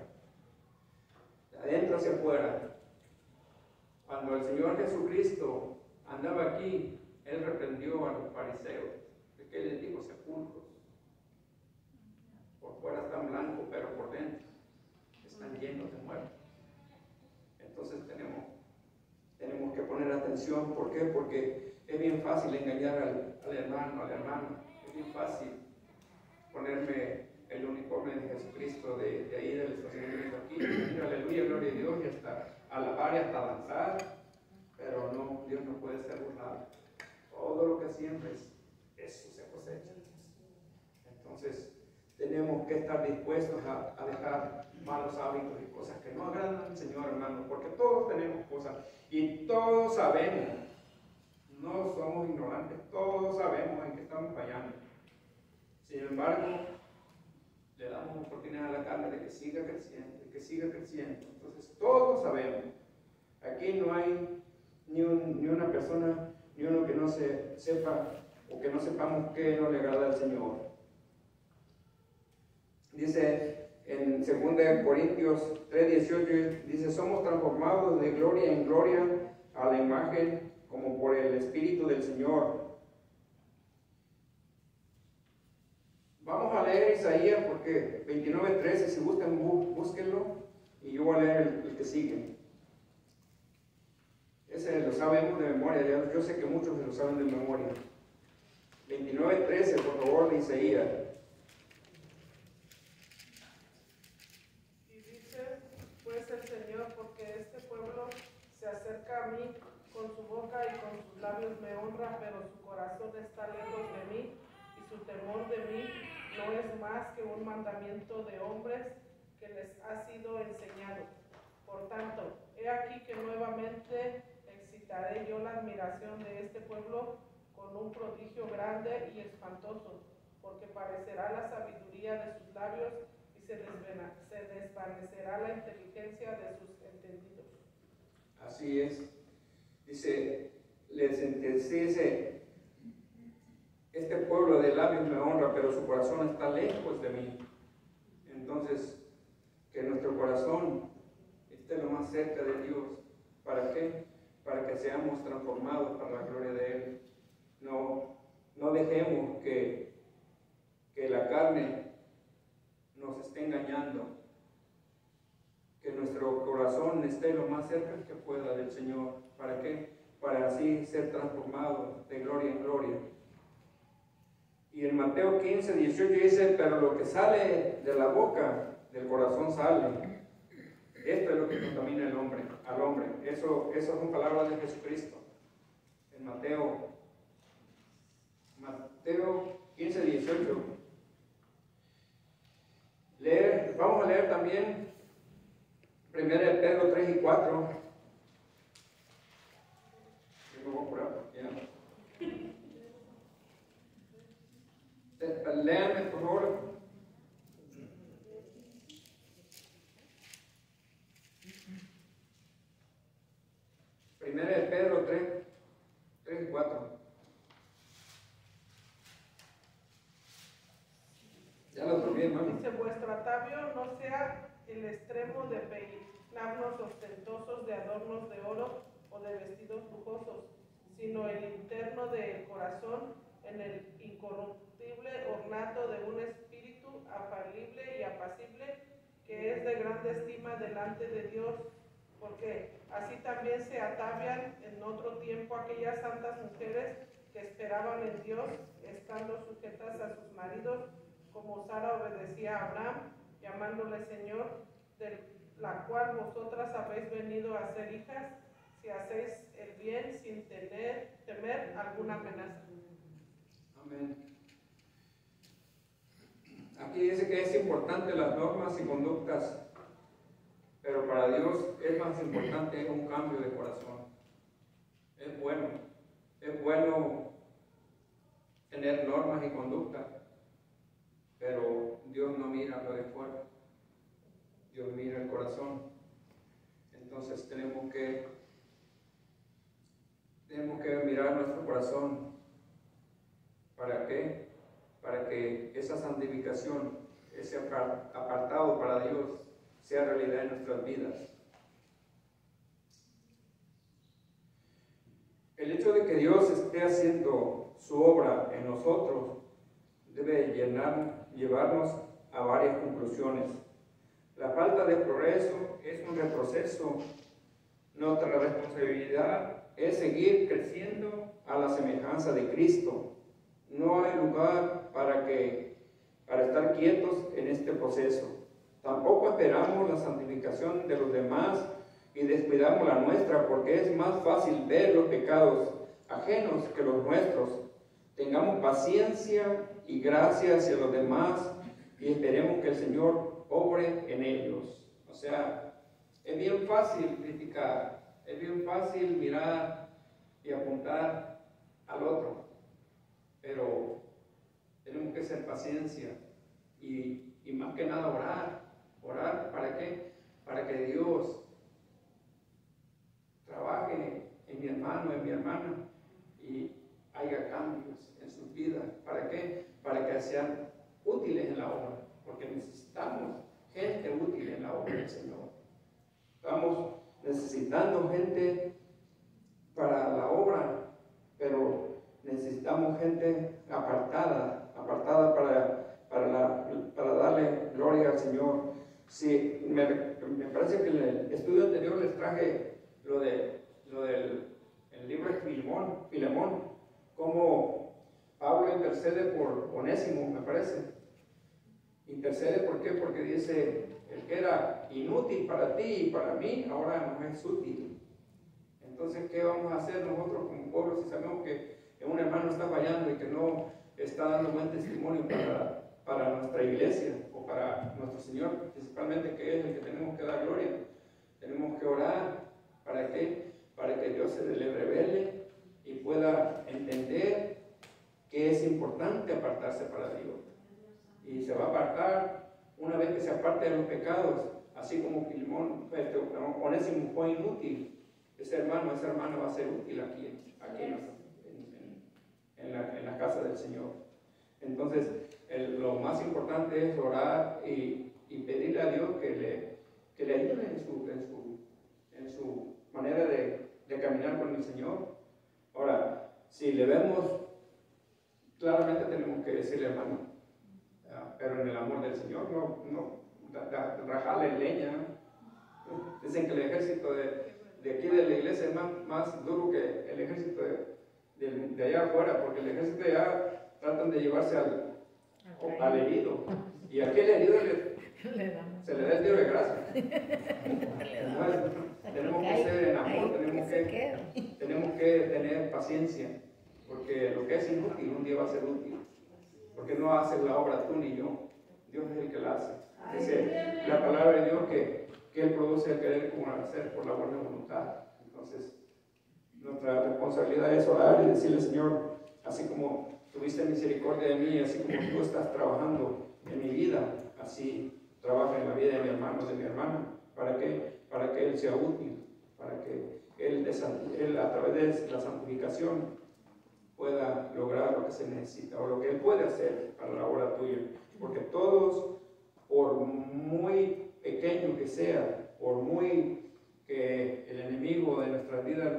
De adentro hacia afuera. Cuando el Señor Jesucristo andaba aquí, Él reprendió a los fariseos. ¿De qué les dijo? Sepulcros. Por fuera están blancos, pero por dentro están llenos de muerte. Entonces tenemos que poner atención. ¿Por qué? Porque es bien fácil engañar al hermano, a la hermana. Es bien fácil ponerme el uniforme de Jesucristo de ahí del estacionamiento aquí, decir aleluya, gloria a Dios, y hasta alabar y hasta danzar, pero no, Dios no puede ser burlado. Todo lo que siembres, eso se cosecha. Entonces tenemos que estar dispuestos a dejar malos hábitos y cosas que no agradan al Señor, hermano, porque todos tenemos cosas y todos sabemos, no somos ignorantes, todos sabemos en qué estamos fallando. Sin embargo, le damos oportunidad a la carne de que siga creciendo, Entonces, todos sabemos. Aquí no hay ni una persona, ni uno que no se sepa o que no sepamos qué no le agrada al Señor. Dice en 2 Corintios 3:18, dice, somos transformados de gloria en gloria a la imagen como por el Espíritu del Señor. Vamos a leer Isaías porque 29:13, si buscan, búsquenlo, y yo voy a leer el que sigue. Ese lo sabemos de memoria, yo sé que muchos lo saben de memoria. 29:13, por favor, de Isaías. Y dice, pues el Señor, porque este pueblo se acerca a mí con su boca y con sus labios me honra, pero su corazón está lejos de mí, y su temor de mí no es más que un mandamiento de hombres que les ha sido enseñado. Por tanto, he aquí que nuevamente excitaré yo la admiración de este pueblo con un prodigio grande y espantoso, porque parecerá la sabiduría de sus labios y se desvanecerá la inteligencia de sus entendidos. Así es. dice, dice, este pueblo de labios me honra, pero su corazón está lejos de mí. Entonces, que nuestro corazón esté lo más cerca de Dios. ¿Para qué? Para que seamos transformados para la gloria de Él. No dejemos que la carne nos esté engañando. Que nuestro corazón esté lo más cerca que pueda del Señor. ¿Para qué? Para así ser transformado de gloria en gloria. Y en Mateo 15, 18 dice, pero lo que sale de la boca, del corazón sale. Esto es lo que contamina al hombre. Eso son palabras de Jesucristo. En Mateo 15, 18. Vamos a leer también 1 Pedro 3 y 4. Yo me voy a apurar, ya. Léanme, por favor. Primera de Pedro 3 y 4. Ya lo tomé, hermano. Dice, vuestro atavio no sea el extremo de peinarnos ostentosos de adornos de oro o de vestidos lujosos, sino el interno del corazón en el incorruptible ornato de un espíritu afalible y apacible, que es de grande estima delante de Dios, porque así también se atavian en otro tiempo aquellas santas mujeres que esperaban en Dios, estando sujetas a sus maridos, como Sara obedecía a Abraham, llamándole Señor, de la cual vosotras habéis venido a ser hijas, si hacéis el bien sin temer alguna amenaza. Amén. Aquí dice que es importante las normas y conductas, pero para Dios es más importante un cambio de corazón. Es bueno tener normas y conductas, pero Dios no mira lo de fuera, Dios mira el corazón. Entonces tenemos que mirar nuestro corazón. ¿Para qué? Para que esa santificación, ese apartado para Dios, sea realidad en nuestras vidas. El hecho de que Dios esté haciendo su obra en nosotros debe llevarnos a varias conclusiones. La falta de progreso es un retroceso. Nuestra responsabilidad es seguir creciendo a la semejanza de Cristo. No hay lugar para estar quietos en este proceso. Tampoco esperamos la santificación de los demás y descuidamos la nuestra, porque es más fácil ver los pecados ajenos que los nuestros. Tengamos paciencia y gracia hacia los demás y esperemos que el Señor obre en ellos. O sea, es bien fácil criticar, es bien fácil mirar y apuntar al otro, pero tenemos que ser paciencia y más que nada orar. ¿Para qué? Para que Dios trabaje en mi hermano, en mi hermana, y haya cambios en sus vidas. ¿Para qué? Para que sean útiles en la obra, porque necesitamos gente útil en la obra del Señor. Estamos necesitando gente para la obra, pero necesitamos gente apartada para darle gloria al Señor. Sí, me parece que en el estudio anterior les traje lo del libro de Filemón, como Pablo intercede por Onésimo, me parece. Intercede, ¿por qué? Porque dice, el que era inútil para ti y para mí, ahora nos es útil. Entonces, ¿qué vamos a hacer nosotros como pueblo si sabemos que un hermano está fallando y que no está dando buen testimonio para nuestra iglesia o para nuestro Señor, principalmente, que es el que tenemos que dar gloria? Tenemos que orar. ¿Para qué? Para que Dios se le revele y pueda entender que es importante apartarse para Dios. Y se va a apartar una vez que se aparte de los pecados, así como Onésimo fue inútil. ese hermano, esa hermana va a ser útil aquí en la casa del Señor. Entonces, lo más importante es orar y pedirle a Dios que le ayude en su manera de caminar con el Señor. Ahora, si le vemos, claramente tenemos que decirle, hermano, pero en el amor del Señor, no rajarle leña. Dicen que el ejército de aquí de la iglesia es más duro que el ejército de allá afuera, porque el ejército de allá tratan de llevarse al herido, y aquí el herido se le da el tiro de gracia. Entonces, tenemos que ser en amor, tenemos que tener paciencia, porque lo que es inútil un día va a ser útil, porque no haces la obra tú ni yo, Dios es el que la hace. Dice la palabra de Dios que Él produce el querer como el hacer por la buena voluntad. Entonces, nuestra responsabilidad es orar y decirle, Señor, así como tuviste misericordia de mí, así como tú estás trabajando en mi vida, así trabaja en la vida de mi hermano, de mi hermana. ¿Para qué? Para que Él sea útil, para que Él a través de la santificación pueda lograr lo que se necesita o lo que Él puede hacer para la obra tuya. Porque todos, por muy pequeño que sea, por muy que el enemigo de nuestras vidas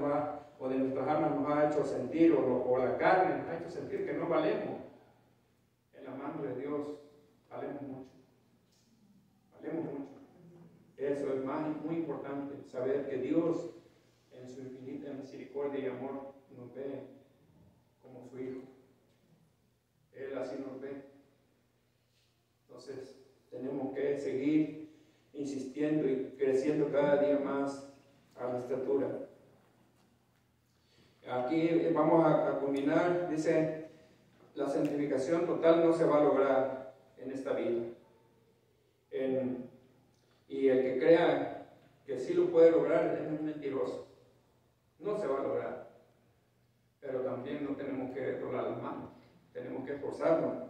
o de nuestras almas nos ha hecho sentir, o la carne nos ha hecho sentir que no valemos, en la mano de Dios valemos mucho. Valemos mucho. Eso es muy importante, saber que Dios, en su infinita misericordia y amor, nos ve como su Hijo. Él así nos ve. Entonces, tenemos que seguir insistiendo y creciendo cada día más a la estatura. Aquí vamos a culminar, dice, la santificación total no se va a lograr en esta vida. Y el que crea que sí lo puede lograr es un mentiroso. No se va a lograr. Pero también no tenemos que doblar las manos, tenemos que esforzarnos.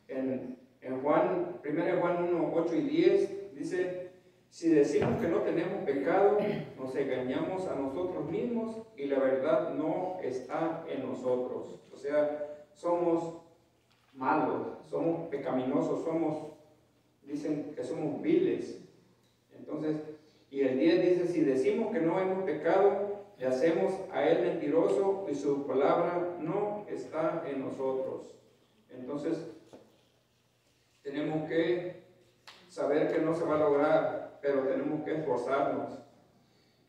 En 1 Juan 1, 8 y 10 dice, si decimos que no tenemos pecado, nos engañamos a nosotros mismos y la verdad no está en nosotros. O sea, somos malos, somos pecaminosos, dicen que somos viles. Entonces, y el 10 dice, si decimos que no hemos pecado, le hacemos a Él mentiroso y su palabra no está en nosotros. Entonces, tenemos que saber que no se va a lograr, pero tenemos que esforzarnos.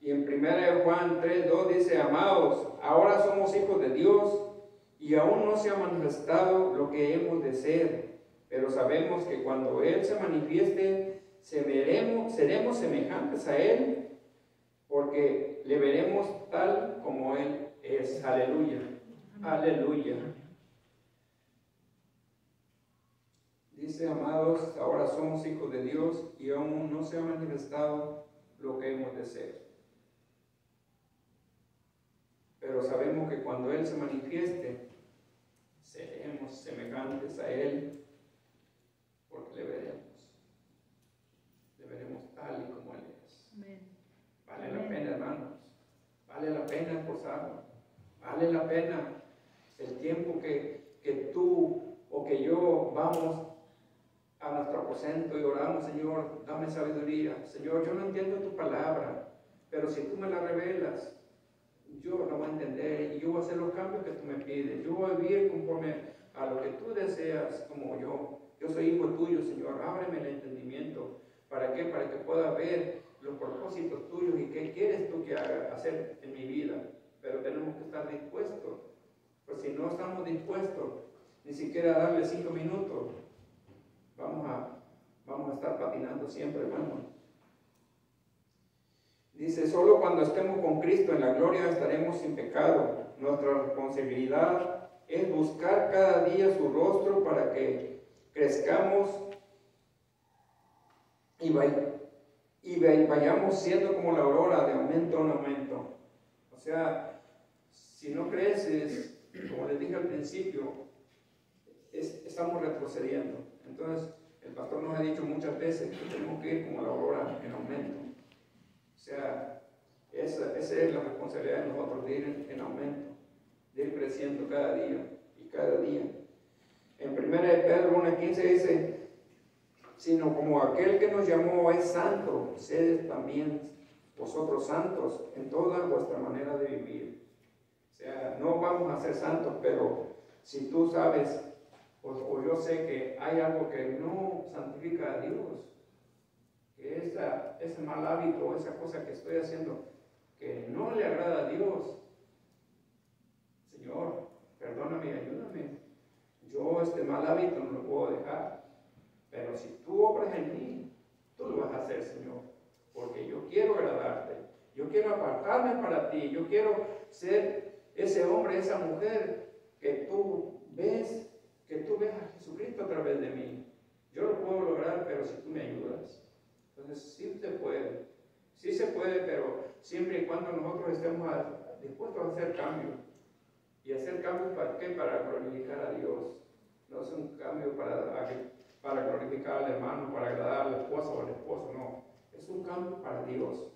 Y en 1 Juan 3:2 dice, amados, ahora somos hijos de Dios y aún no se ha manifestado lo que hemos de ser, pero sabemos que cuando Él se manifieste, seremos semejantes a Él, porque le veremos tal como Él es. Aleluya, aleluya. Dice, amados, ahora somos hijos de Dios y aún no se ha manifestado lo que hemos de ser. Pero sabemos que cuando Él se manifieste, seremos semejantes a Él, porque le veremos tal y como Él es. Amén. Vale la pena, hermanos, vale la pena esforzarnos, vale la pena el tiempo que tú o que yo vamos a nuestro aposento y oramos, Señor, dame sabiduría. Señor, yo no entiendo tu palabra, pero si tú me la revelas, yo la voy a entender y yo voy a hacer los cambios que tú me pides. Yo voy a vivir conforme a lo que tú deseas, como yo. Yo soy hijo tuyo, Señor. Ábreme el entendimiento. ¿Para qué? Para que pueda ver los propósitos tuyos y qué quieres tú que haga hacer en mi vida. Pero tenemos que estar dispuestos. Pues si no estamos dispuestos, ni siquiera darle 5 minutos, vamos a estar patinando siempre, hermano. Dice, solo cuando estemos con Cristo en la gloria estaremos sin pecado. Nuestra responsabilidad es buscar cada día su rostro para que crezcamos y vayamos siendo como la aurora, de aumento en aumento. O sea, si no creces, como les dije al principio, estamos retrocediendo. Entonces, el pastor nos ha dicho muchas veces que tenemos que ir como la aurora en aumento. O sea, Esa es la responsabilidad de nosotros, de ir en aumento, de ir creciendo cada día y cada día. En 1 Pedro 1:15 dice, sino como aquel que nos llamó es santo, sed también vosotros santos en toda vuestra manera de vivir. O sea, no vamos a ser santos, pero si tú sabes, o yo sé que hay algo que no santifica a Dios, que ese mal hábito, esa cosa que estoy haciendo, que no le agrada a Dios, Señor, perdóname, ayúdame. Yo este mal hábito no lo puedo dejar, pero si tú obras en mí, tú lo vas a hacer, Señor, porque yo quiero agradarte, yo quiero apartarme para ti, yo quiero ser ese hombre, esa mujer que tú ves a Jesucristo a través de mí. Yo lo puedo lograr, pero si tú me ayudas. Entonces sí se puede, pero siempre y cuando nosotros estemos dispuestos a hacer cambios. ¿Y hacer cambios para qué? Para glorificar a Dios. No es un cambio para glorificar al hermano, para agradar a la esposa o al esposo, no. Es un cambio para Dios.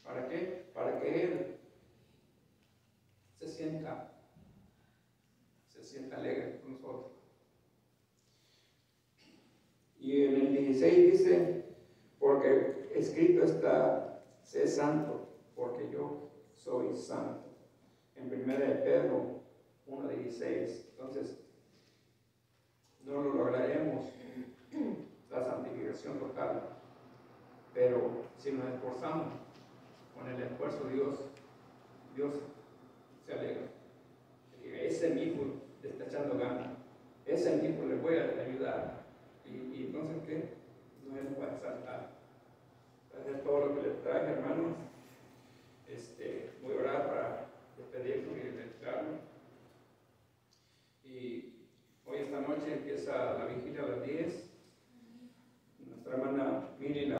¿Para qué? Para que Él se sienta alegre con nosotros. Y en el 16 dice, porque escrito está, sé santo, porque yo soy santo. En 1 Pedro 1:16. Entonces, no lo lograremos la santificación total, pero si nos esforzamos con el esfuerzo, Dios se alegra. Ese mismo le está echando ganas, ese mismo le voy a ayudar. Y entonces, ¿qué? No nos va a exaltar. Es todo lo que les traje, hermanos. Voy a orar para despedirnos y retirarnos. Y hoy, esta noche, empieza la vigilia a las 10. Nuestra hermana Miri